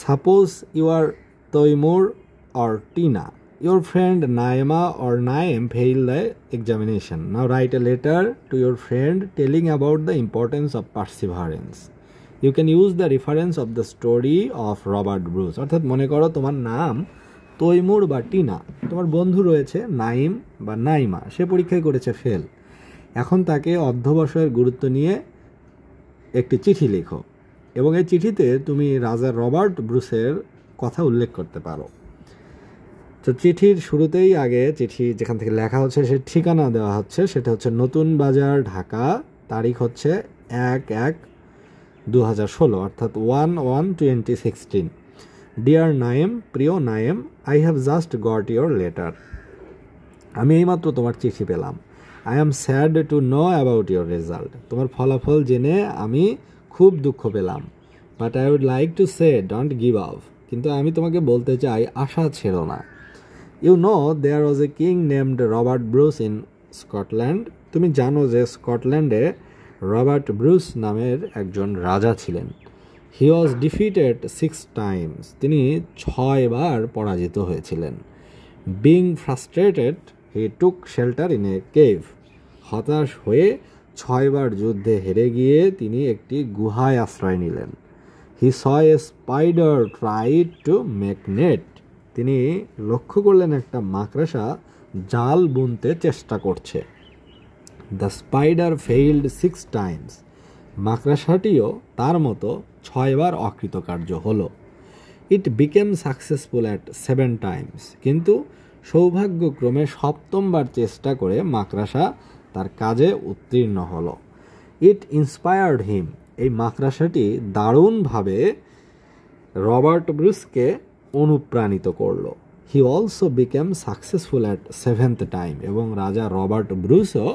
Suppose you are Taimur or Tina, your friend Naima or Naim failed the examination. Now write a letter to your friend telling about the importance of perseverance. You can use the reference of the story of Robert Bruce. অর্থাৎ মনে করো তোমার নাম তৈমুর বা টিনা, তোমার বন্ধু রয়েছে নাইম বা নাইমা, সে পরীক্ষায় করেছে ফেল। এখন তাকে অধ্যবসায়ের গুরুত্ব নিয়ে একটি চিঠি লেখো এবং এই চিঠিতে তুমি রাজা রবার্ট ব্রুসের কথা উল্লেখ করতে পারো। তো চিঠির শুরুতেই আগে চিঠি যেখান থেকে লেখা হচ্ছে সে ঠিকানা দেওয়া হচ্ছে, সেটা হচ্ছে নতুন বাজার, ঢাকা। তারিখ হচ্ছে 1/1/2016 অর্থাৎ 1/1/2016। ডিয়ার নাইম, প্রিয় নাইম, I have just got your letter. আমি এইমাত্র তোমার চিঠি পেলাম। I am sad to know about your result. তোমার ফলাফল জেনে আমি খুব দুঃখ পেলাম। But I would like to say don't give up. কিন্তু আমি তোমাকে বলতে চাই আশা ছেড়ো না। You know there was a king named Robert Bruce in Scotland. তুমি জানো যে স্কটল্যান্ডে রবার্ট ব্রুস নামের একজন রাজা ছিলেন। হি ওয়াজ ডিফিটেড 6 times। তিনি 6 বার পরাজিত হয়েছিলেন। Being frustrated he took shelter in a cave. হতাশ হয়ে 6 বার যুদ্ধে হেরে গিয়ে তিনি একটি গুহায় আশ্রয় নিলেন। He saw a spider tried to make net. তিনি লক্ষ্য করলেন একটা মাকড়সা জাল বুনতে চেষ্টা করছে। The spider failed 6 times। মাকড়সাটিও তার মতো 6 বার অকৃতকার্য হলো। It became successful at 7 times। কিন্তু সৌভাগ্যক্রমে 7বার চেষ্টা করে মাকড়সা তার কাজে উত্তীর্ণ হলো। It inspired him. এই মাকড়সাটি দারুণভাবে রবার্ট ব্রুসকে অনুপ্রাণিত করলো। He also became successful at 7th time। এবং রাজা রবার্ট ব্রুসও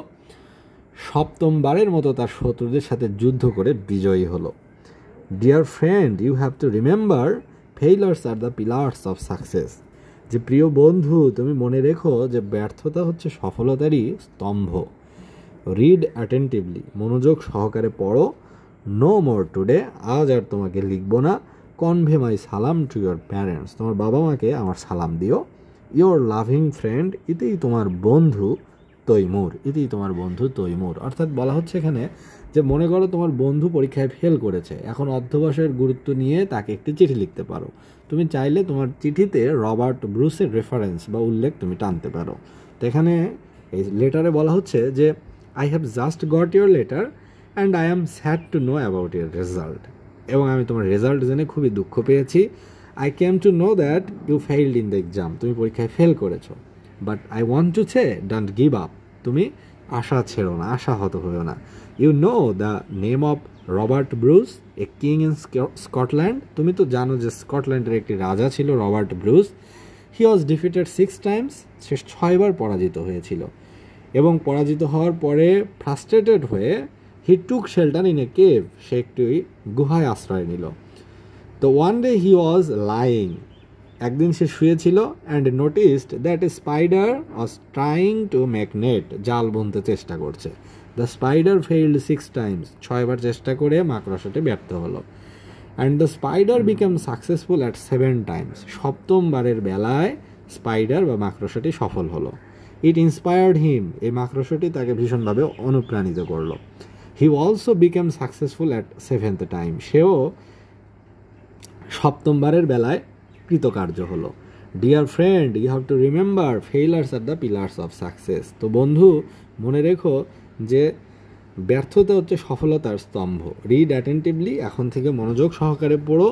7মবারের মতো তার শত্রুদের সাথে যুদ্ধ করে বিজয়ী হলো। Dear friend, you have to remember failures are the pillars of success. যে প্রিয় বন্ধু, তুমি মনে রেখো যে ব্যর্থতা হচ্ছে সফলতারই স্তম্ভ। Read attentively. মনোযোগ সহকারে পড়ো। No more today. আজ আর তোমাকে লিখবো না। Convey my salam to your parents. তোমার বাবা মাকে আমার সালাম দিও। Your loving friend. ইতেই তোমার বন্ধু তৈমুর। ইতেই তোমার বন্ধু তৈমুর। অর্থাৎ বলা হচ্ছে এখানে যে মনে করো তোমার বন্ধু পরীক্ষায় ফেল করেছে, এখন অধ্যবসায়ের গুরুত্ব নিয়ে তাকে একটি চিঠি লিখতে পারো। তুমি চাইলে তোমার চিঠিতে রবার্ট ব্রুসের রেফারেন্স বা উল্লেখ তুমি টানতে পারো। তো এখানে এই লেটারে বলা হচ্ছে যে I have just got your letter and I am sad to know about your result. এবং আমি তোমার রেজাল্ট জেনে খুবই দুঃখ পেয়েছি। I came to know that you failed in the exam. তুমি পরীক্ষায় ফেল করেছো। But I want to say don't give up. তুমি আশা ছেড়ো না, আশাহত হয়েও না। You know the name of Robert Bruce, a king in Scotland. তুমি তো জানো যে স্কটল্যান্ডের একটি রাজা ছিল Robert Bruce. He was defeated 6 times। সে 6 বার পরাজিত হয়েছিল এবং পরাজিত হওয়ার পরে ফ্রাস্ট্রেটেড হয়ে he took shelter in a cave. সে একটি গুহায় আশ্রয় নিল। তো one day he was lying. একদিন সে শুয়েছিল and noticed that a spider was trying to make net. জাল বুনতে চেষ্টা করছে। The spider failed 6 times। 6 বার চেষ্টা করে মাকড়সাটি ব্যর্থ হলো। And the spider became successful at 7 times। 7মবারের বেলায় স্পাইডার বা মাকড়সাটি সফল হলো। It inspired him. এই মাকড়সাটি তাকে ভীষণভাবে অনুপ্রাণিত করলো। He also became successful at 7th time। সেও 7মবারের বেলায় কৃতকার্য হলো। Dear friend, you have to remember failures are the pillars of success. তো বন্ধু, মনে রেখো যে ব্যর্থতা হচ্ছে সফলতার স্তম্ভ। Read attentively. এখন থেকে মনোযোগ সহকারে পড়ো।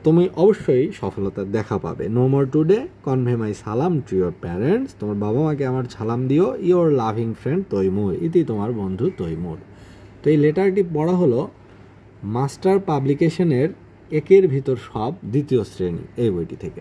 তুমি অবশ্যই সফলতার দেখা পাবে। No more today, convey my salam to your parents. তোমার বাবা মাকে আমার সালাম দিও। Your loving friend Taimur. ইতি তোমার বন্ধু তৈমুর। তো এই লেটারটি পড়া হলো মাস্টার পাবলিকেশনের 1-এর ভিতর সব 2য় শ্রেণী এই বইটি থেকে।